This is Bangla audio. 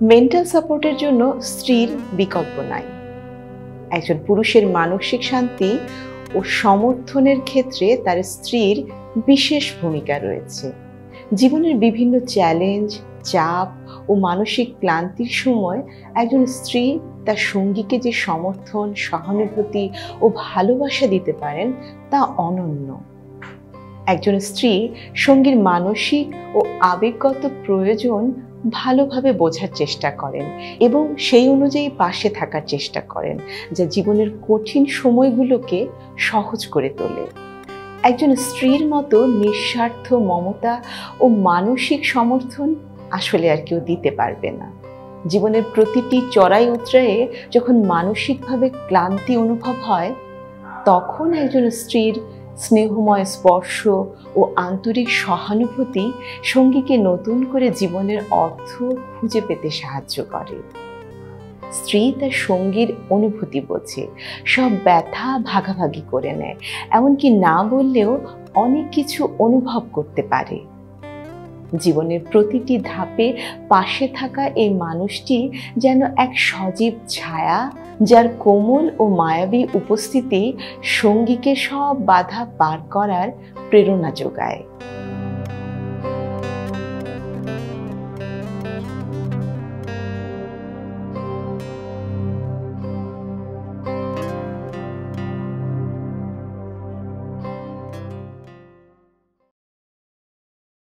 মেন্টাল সাপোর্টের জন্য স্ত্রীর বিকল্প নাই। একজন পুরুষের মানসিক শান্তি ও সমর্থনের ক্ষেত্রে তার স্ত্রীর বিশেষ ভূমিকা রয়েছে। জীবনের বিভিন্ন চ্যালেঞ্জ, চাপ ও মানসিক ক্লান্তির সময় একজন স্ত্রী তার সঙ্গীকে যে সমর্থন, সহানুভূতি ও ভালোবাসা দিতে পারেন তা অনন্য। একজন স্ত্রী সঙ্গীর মানসিক ও আবেগগত প্রয়োজন ভালোভাবে বোঝার চেষ্টা করেন এবং সেই অনুযায়ী পাশে থাকার চেষ্টা করেন, যা জীবনের কঠিন সময়গুলোকে সহজ করে তোলে। একজন স্ত্রীর মতো নিঃস্বার্থ মমতা ও মানসিক সমর্থন আসলে আর কেউ দিতে পারবে না। জীবনের প্রতিটি চড়াই উতরায়ে যখন মানসিকভাবে ক্লান্তি অনুভব হয়, তখন একজন স্ত্রীর স্নেহময় স্পর্শ ও আন্তরিক সহানুভূতি সঙ্গীকে নতুন করে জীবনের অর্থ খুঁজে পেতে সাহায্য করে। স্ত্রী তার সঙ্গীর অনুভূতি বোঝে, সব ব্যথা ভাগাভাগি করে নেয়, এমনকি না বললেও অনেক কিছু অনুভব করতে পারে। জীবনের প্রতিটি ধাপে পাশে থাকা এই মানুষটি যেন এক সজীব ছায়া, যার কোমল ও মায়াবী উপস্থিতি সঙ্গীকে সব বাধা পার করার প্রেরণা যোগায়।